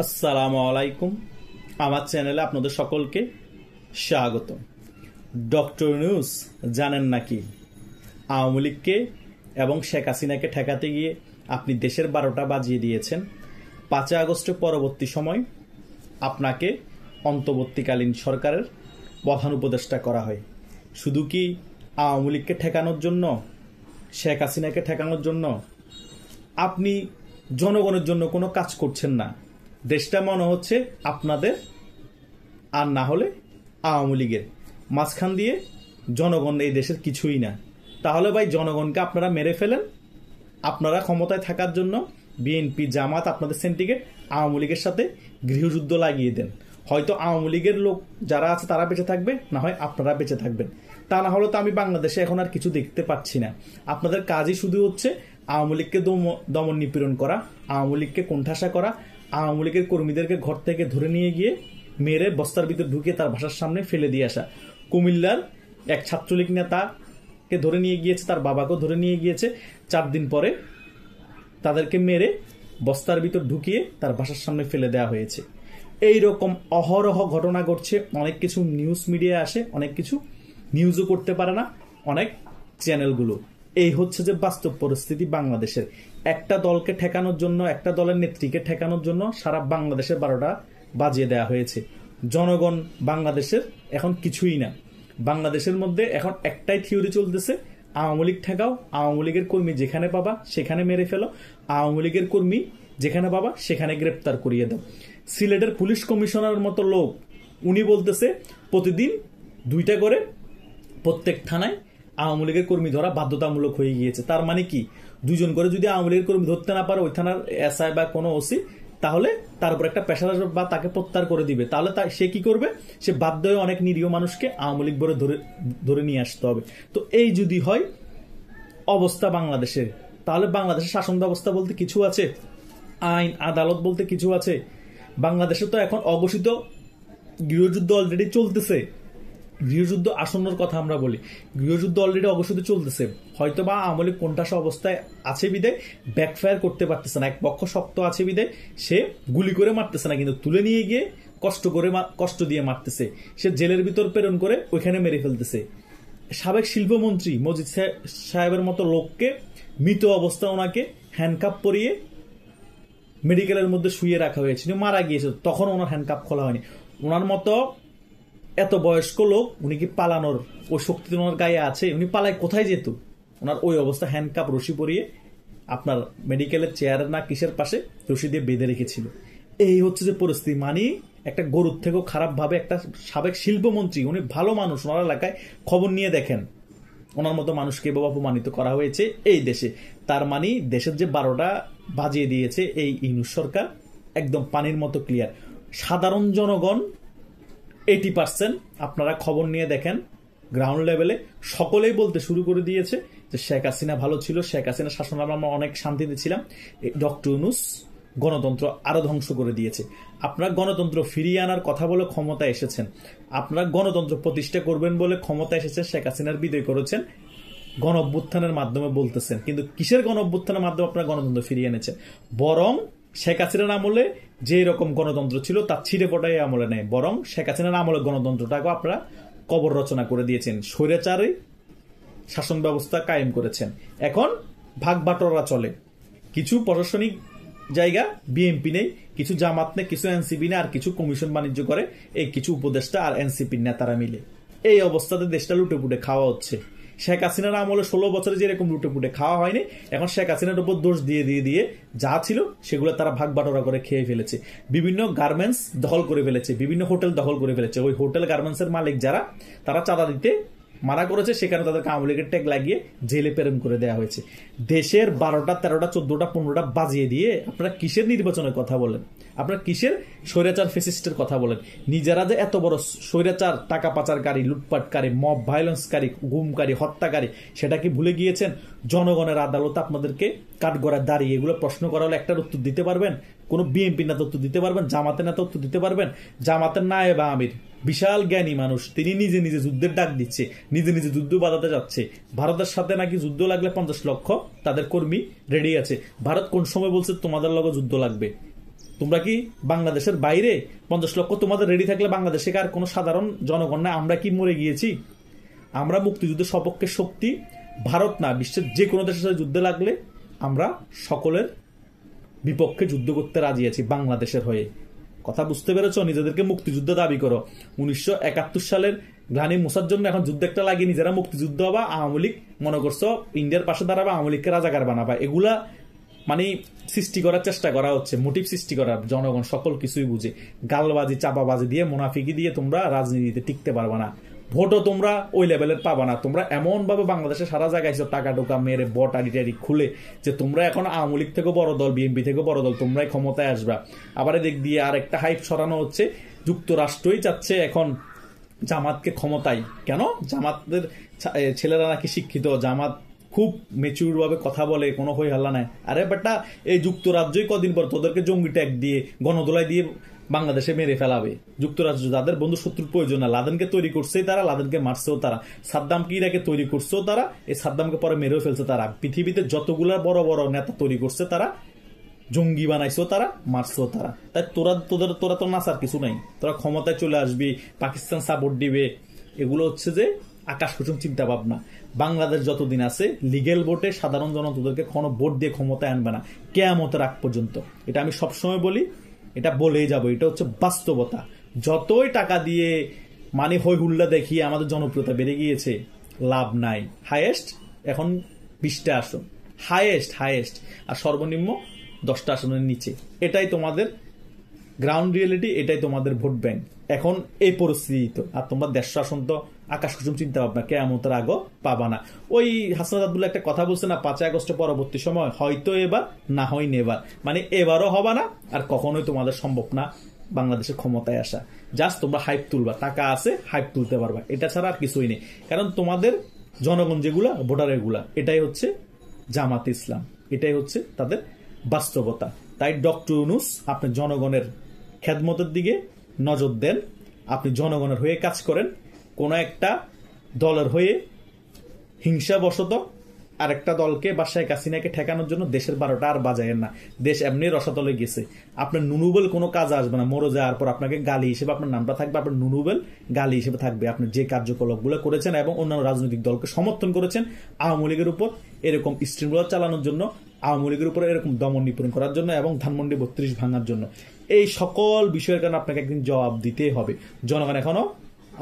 আসসালামু আলাইকুম। আমার চ্যানেলে আপনাদের সকলকে স্বাগত। ডক্টর ইউনূস জানেন নাকি আওয়ামী লীগকে এবং শেখ হাসিনাকে ঠেকাতে গিয়ে আপনি দেশের 12টা বাজিয়ে দিয়েছেন। 5 আগস্টের পরবর্তী সময় আপনাকে অন্তর্বর্তীকালীন সরকারের প্রধান উপদেষ্টা করা হয়। শুধু কি আওয়ামী লীগকে ঠেকানোর জন্য, শেখ হাসিনাকে ঠেকানোর জন্য? আপনি জনগণের জন্য কোনো কাজ করছেন না। দেশটা মনে হচ্ছে আপনাদের আর না হলে আওয়ামী লীগের। মাঝখান দিয়ে জনগণ এই দেশের কিছুই না। তাহলে ভাই জনগণকে আপনারা মেরে ফেলেন। আপনারা ক্ষমতায় থাকার জন্য বিএনপি, জামাত, আপনাদের সিন্ডিকেট আওয়ামী লীগের সাথে গৃহযুদ্ধ লাগিয়ে দেন। হয়তো আওয়ামী লীগের লোক যারা আছে তারা বেঁচে থাকবে, না হয় আপনারা বেঁচে থাকবেন। তা না হলে তো আমি বাংলাদেশে এখন আর কিছু দেখতে পাচ্ছি না। আপনাদের কাজই শুধু হচ্ছে আওয়ামী লীগকে দমন নিপীড়ন করা, আওয়ামী লীগকে কোণঠাসা করা, আওয়ামী লীগের কর্মীদেরকে ঘর থেকে ধরে নিয়ে গিয়ে মেরে বস্তার ভিতর ঢুকিয়ে তার বাসার সামনে ফেলে দিয়ে আসা। কুমিল্লার এক ছাত্রলীগ নেতাকে ধরে নিয়ে গিয়েছে, তার বাবাকেও ধরে নিয়ে গিয়েছে। 4 দিন পরে তাদেরকে মেরে বস্তার ভিতর ঢুকিয়ে তার বাসার সামনে ফেলে দেওয়া হয়েছে। এই রকম অহরহ ঘটনা ঘটছে। অনেক কিছু নিউজ মিডিয়া আসে, অনেক কিছু নিউজও করতে পারে না অনেক চ্যানেলগুলো। এই হচ্ছে যে বাস্তব পরিস্থিতি বাংলাদেশের। একটা দলকে ঠেকানোর জন্য, একটা দলের নেত্রীকে ঠেকানোর জন্য সারা বাংলাদেশের 12টা বাজিয়ে দেওয়া হয়েছে। জনগণ বাংলাদেশের এখন কিছুই না। বাংলাদেশের মধ্যে এখন একটাই থিওরি চলতেছে, আওয়ামী লীগ ঠেকাও, আওয়ামী লীগের কর্মী যেখানে পাবা সেখানে মেরে ফেলো, আওয়ামী লীগের কর্মী যেখানে পাবা সেখানে গ্রেপ্তার করিয়ে দাও। সিলেটের পুলিশ কমিশনারের মতো লোক, উনি বলতেছে প্রতিদিন 2টা করে প্রত্যেক থানায় আওয়ামী লীগের কর্মী ধরা বাধ্যতামূলক হয়ে গিয়েছে। তার মানে কি, 2জন করে যদি আওয়ামী লীগের কর্মী ধরতে না পারে ওই থানার এসআই বা কোনো ওসি, তাহলে তার উপর একটা প্রেশার আসবে বা তাকে প্রত্যাহার করে দিবে। তাহলে সে কি করবে? সে বাধ্য হয়ে অনেক নিরীহ মানুষকে আওয়ামী লীগ বলে ধরে নিয়ে আসতে হবে। তো এই যদি হয় অবস্থা বাংলাদেশের, তাহলে বাংলাদেশের শাসন ব্যবস্থা বলতে কিছু আছে? আইন আদালত বলতে কিছু আছে? বাংলাদেশে তো এখন অঘোষিত গৃহযুদ্ধ অলরেডি চলতেছে। গৃহযুদ্ধ আসন্নর কথা আমরা বলি, গৃহযুদ্ধ অলরেডি অঘোষিত চলতেছে। হয়তো বা আওয়ামী লীগ কোণঠাসা অবস্থায় আছে বিদায় ব্যাকফায়ার করতে পারতেছে না, এক পক্ষ শক্ত আছে বিদায় সে গুলি করে মারতেছে না, কিন্তু তুলে নিয়ে গিয়ে কষ্ট দিয়ে মারতেছে। সে জেলের ভিতর প্রেরণ করে ওইখানে মেরে ফেলতেছে। সাবেক শিল্পমন্ত্রী মজিদ সাহেবের মতো লোককে মৃত অবস্থায় ওনাকে হ্যান্ডকাপ পরিয়ে মেডিকেলের মধ্যে শুয়ে রাখা হয়েছিল, মারা গিয়েছে, তখন ওনার হ্যান্ডকাপ খোলা হয়নি। ওনার মতো এত বয়স্ক লোক, উনি কি পালানোর ওই শক্তি ওনার গায়ে আছে? উনি পালায় কোথায় যেত? ওনার ওই অবস্থা হ্যান্ডকাপ রশি পরিয়ে আপনার মেডিকেলের চেয়ারের না কিসের পাশে রশি দিয়ে বেঁধে রেখেছিল। এই হচ্ছে যে পরিস্থিতি। মানে একটা গরুর থেকেও খারাপ ভাবে একটা সাবেক শিল্পমন্ত্রী, উনি ভালো মানুষ, ওনার এলাকায় খবর নিয়ে দেখেন ওনার মতো মানুষকে এভাবে অপমানিত করা হয়েছে এই দেশে। তার মানে দেশের যে 12টা বাজিয়ে দিয়েছে এই ইউনূস সরকার, একদম পানির মতো ক্লিয়ার। সাধারণ জনগণ 80% আপনারা খবর নিয়ে দেখেন গ্রাউন্ড লেভেলে সকলেই বলতে শুরু করে দিয়েছে যে শেখ হাসিনা ভালো ছিল, শেখ হাসিনা শাসনামলে আমরা অনেক শান্তিতে ছিলাম, ডক্টর ইউনূস গণতন্ত্র আরো ধ্বংস করে দিয়েছে। আপনারা গণতন্ত্র ফিরিয়ে আনার কথা বলে ক্ষমতায় এসেছেন, আপনারা গণতন্ত্র প্রতিষ্ঠা করবেন বলে ক্ষমতায় এসেছেন, শেখ হাসিনার বিদায় করেছেন, গণ অভ্যুত্থানের মাধ্যমে বলতেছেন। কিন্তু কিসের গণ অভ্যুত্থানের মাধ্যমে আপনারা গণতন্ত্র ফিরিয়ে এনেছেন? বরং শেখ হাসিনার আমলে যে রকম গণতন্ত্র ছিল তার ছিঁড়ে ফোটাই আমলে নেই, বরং শেখ হাসিনার আমলে গণতন্ত্রটাকে আপনারা কবর রচনা করে দিয়েছেন, স্বৈরাচারী শাসন ব্যবস্থা কায়েম করেছেন। এখন ভাগ বাটোয়ারা চলে, কিছু প্রশাসনিক জায়গা বিএনপি নেই, কিছু জামাত নেই, কিছু এনসিপি নেই, আর কিছু কমিশন বাণিজ্য করে এই কিছু উপদেষ্টা আর এনসিপির নেতারা মিলে। এই অবস্থাতে দেশটা লুটে পুটে খাওয়া হচ্ছে। শেখ হাসিনার আমলে 16 বছরে যেরকম লুটে পুটে খাওয়া হয়নি, এখন শেখ হাসিনার উপর দোষ দিয়ে দিয়ে দিয়ে যা ছিল সেগুলো তারা ভাগ বাটোয়ারা করে খেয়ে ফেলেছে। বিভিন্ন গার্মেন্টস দখল করে ফেলেছে, বিভিন্ন হোটেল দখল করে ফেলেছে। ওই হোটেল গার্মেন্টস এর মালিক যারা, তারা চাঁদা দিতে মানা করেছে, সেখানে তাদেরকে আওয়ামী লীগের ট্যাগ লাগিয়ে জেলে প্রেরণ করে দেওয়া হয়েছে। দেশের 12টা 13টা 14টা 15টা বাজিয়ে দিয়ে আপনারা কিসের নির্বাচনের কথা বলেন? আপনারা কিসের স্বৈরাচার ফ্যাসিস্টের কথা বলেন? নিজেরা যে এত বড় স্বৈরাচার, টাকা পাচারকারী, লুটপাটকারী, মব ভায়োলেন্সকারী, গুমকারী, হত্যাকারী, সেটা কি ভুলে গিয়েছেন? জনগণের আদালত আপনাদেরকে কাঠগড়ায় দাঁড়িয়ে এগুলো প্রশ্ন করা হলে একটার উত্তর দিতে পারবেন? কোন বিএনপি নেতা উত্তর দিতে পারবেন? জামাতের নেতা উত্তর দিতে পারবেন? জামাতের নায়েব আমির বিশাল জ্ঞানী মানুষ, তিনি নিজে নিজে যুদ্ধের ডাক দিচ্ছে, নিজে নিজে যুদ্ধ বাঁধাতে যাচ্ছে। ভারতের সাথে নাকি যুদ্ধ লাগলে 50 লক্ষ তাদের কর্মী রেডি আছে। ভারত কোন সময় বলছে তোমাদের লগে যুদ্ধ লাগবে? তোমরা কি বাংলাদেশের বাইরে 50 লক্ষ তোমাদের রেডি থাকলে বাংলাদেশে আর কোনো সাধারণ জনগণ না? আমরা কি মরে গিয়েছি? আমরা মুক্তিযুদ্ধের সপক্ষে শক্তি। ভারত না, বিশ্বের যে কোনো দেশের সাথে যুদ্ধে লাগলে আমরা সকলের বিপক্ষে যুদ্ধ করতে রাজি আছি বাংলাদেশের হয়ে। কথা বুঝতে পেরেছ? নিজেদেরকে মুক্তিযুদ্ধ দাবি করো। 1971 সালের গ্লানি মোছার জন্য এখন যুদ্ধ একটা লাগিয়ে নিজেরা মুক্তিযুদ্ধ হবা। আওয়ামী লীগ মনে করছো ইন্ডিয়ার পাশে দাঁড়াবা, আওয়ামী লীগকে রাজাকার বানাবা। এগুলা মানে সৃষ্টি করার চেষ্টা করা হচ্ছে, মোটিভ সৃষ্টি করার। জনগণ সকল কিছুই বুঝে। গালবাজি চাপাবাজি দিয়ে, মুনাফিকি দিয়ে তোমরা রাজনীতিতে টিকতে পারবা না। ভোটও তোমরা ওই লেভেলের পাবা না। তোমরা এমন ভাবে বাংলাদেশে সারা জায়গায় টাকা টোকা মেরে বট আড়ি খুলে যে তোমরা এখন আওয়ামী লীগ থেকে বড় দল, বিএনপি থেকে বড় দল, তোমরাই ক্ষমতায় আসবা। আবার এদিক দিয়ে আর একটা হাইপ সরানো হচ্ছে, যুক্তরাষ্ট্রই চাচ্ছে এখন জামাতকে ক্ষমতায়। কেন? জামাতের ছেলেরা নাকি শিক্ষিত, জামাত খুব মেচুর ভাবে কথা বলে, কোনো হই হাল্লা নাই। আরে বেটা, এই যুক্তরাজ্যই কদিন পর তোদেরকে জঙ্গি ট্যাগ দিয়ে গণদোলাই দিয়ে বাংলাদেশে মেরে ফেলাবে। যুক্তরাজ্য যাদের বন্ধু শত্রুর প্রয়োজন না, লাদেনকে তৈরি করছেই তারা, লাদেনকে মারছেও তারা, সাদ্দামকে ইরাকে তৈরি করছেও তারা, এই সাদ্দামকে পরে মেরেও ফেলছে তারা। পৃথিবীতে যতগুলা বড় বড় নেতা তৈরি করছে তারা, জঙ্গি বানাইছেও তারা, মারছেও তারা। তাই তোরা তো নাচার কিছু নাই। তোরা ক্ষমতায় চলে আসবি, পাকিস্তান সাপোর্ট দিবে, এগুলো হচ্ছে যে আকাশ কুসুম চিন্তা ভাবনা। বাংলাদেশ যতদিন আছে লিগেল ভোটে সাধারণ জনতা তোদেরকে কোনো ভোট দিয়ে ক্ষমতায় আনবে না কিয়ামতের আগ পর্যন্ত। এটা আমি সবসময় বলি, এটা বলেই যাবো। এটা হচ্ছে বাস্তবতা। যতই টাকা দিয়ে মানে হই হুল্লা দেখিয়ে আমাদের জনপ্রিয়তা বেড়ে গিয়েছে, লাভ নাই। হাইয়েস্ট এখন 20টা আসন, হাইয়েস্ট, আর সর্বনিম্ন 10টা আসনের নিচে। এটাই তোমাদের গ্রাউন্ড রিয়েলিটি, এটাই তোমাদের ভোট ব্যাংক এখন এই পরিস্থিতি। তো আর তোমরা 150 আসন তো আকাশ কুসুম চিন্তা ভাবনা, কেয়ামতের আগেও পাবা না। ওই হাসনাত আব্দুল্লাহ একটা কথা বলছে না, 5 আগস্টের পরবর্তী সময় হয়তো এবার, না হয় নেবার। মানে এবারও হবে না, আর কখনোই তোমাদের সম্ভব না বাংলাদেশের ক্ষমতায় আসা। জাস্ট তোমরা হাইপ তুলবা, টাকা আছে হাইপ তুলতে পারবা, এটা ছাড়া আর কিছুই নেই। কারণ তোমাদের জনগণ যেগুলা, ভোটার এগুলা, এটাই হচ্ছে জামাত ইসলাম, এটাই হচ্ছে তাদের বাস্তবতা। তাই ডক্টর ইউনূস আপনি জনগণের খেদমতের দিকে নজর দেন, আপনি জনগণের হয়ে কাজ করেন। কোন একটা দলের হয়ে হিংসাবশত আরেকটা দলকে বা শেখ হাসিনাকে ঠেকানোর জন্য দেশের 12টা আর বাজায়েন না। দেশ এমনি রসাতলে গেছে। আপনার নুনুবেল কোনো কাজ আসবে না। মরে যাওয়ার পর আপনাকে গালি হিসেবে আপনার নামটা থাকবে, আপনার নুনুবেল গালি হিসেবে থাকবে। আপনি যে কার্যকলাপগুলো করেছেন এবং অন্যান্য রাজনৈতিক দলকে সমর্থন করেছেন আওয়ামী লীগের উপর এরকম স্ট্রিমগুলো চালানোর জন্য, আওয়ামী লীগের উপর এরকম দমন নিপীড়ন করার জন্য এবং ধানমন্ডি 32 ভাঙার জন্য, এই সকল বিষয়ের কারণে আপনাকে একদিন জবাব দিতেই হবে। জনগণ এখনো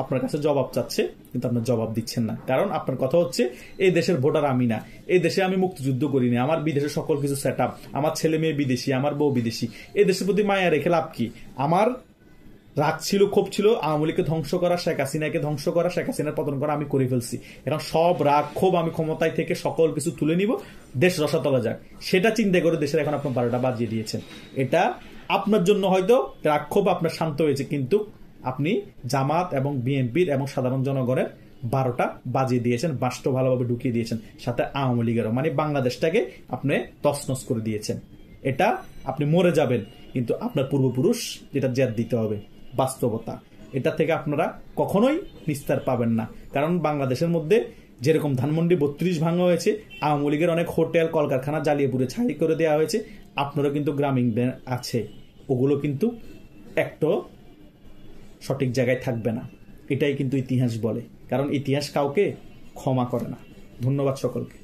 আপনার কাছে জবাব চাচ্ছে, কিন্তু আপনার জবাব দিচ্ছেন না। কারণ আপনার কথা হচ্ছে এই দেশের ভোটার আমি না, এই দেশে আমি মুক্তিযুদ্ধ করিনি, আমার বিদেশে সকল কিছু সেট আপ, আমার ছেলে মেয়ে বিদেশি, আমার বউ বিদেশি, এই দেশের প্রতি মায়া রেখে লাভ কি? আমার রাগ ছিল, ক্ষোভ ছিল আওয়ামী লীগকে ধ্বংস করা, শেখ হাসিনাকে ধ্বংস করা, শেখ হাসিনার পতন করা আমি করে ফেলছি। এখন সব রাগ ক্ষোভ আমি ক্ষমতায় থেকে সকল কিছু তুলে নিব, দেশ রসাতলে যাক, সেটা চিন্তা করে দেশের এখন আপনার 12টা বাজিয়ে দিয়েছেন। এটা আপনার জন্য হয়তো রাগ ক্ষোভ আপনার শান্ত হয়েছে, কিন্তু আপনি জামাত এবং বিএনপির এবং সাধারণ জনগণের 12টা বাজিয়ে দিয়েছেন, বাস্ত ভালোভাবে ঢুকিয়ে দিয়েছেন, সাথে আওয়ামী লীগেরও। মানে বাংলাদেশটাকে আপনি তছনছ করে দিয়েছেন। এটা আপনি মরে যাবেন, কিন্তু আপনার পূর্বপুরুষ এটা জেদ দিতে হবে। বাস্তবতা এটা থেকে আপনারা কখনোই নিস্তার পাবেন না। কারণ বাংলাদেশের মধ্যে যেরকম ধানমন্ডি 32 ভাঙা হয়েছে, আওয়ামী লীগের অনেক হোটেল কলকারখানা জ্বালিয়ে পুড়ে ছাই করে দেওয়া হয়েছে, আপনারও কিন্তু গ্রামীণ ব্যাংক আছে, ওগুলো কিন্তু একটা সঠিক জায়গায় থাকবে না। এটাই কিন্তু ইতিহাস বলে, কারণ ইতিহাস কাউকে ক্ষমা করে না। ধন্যবাদ সকলকে।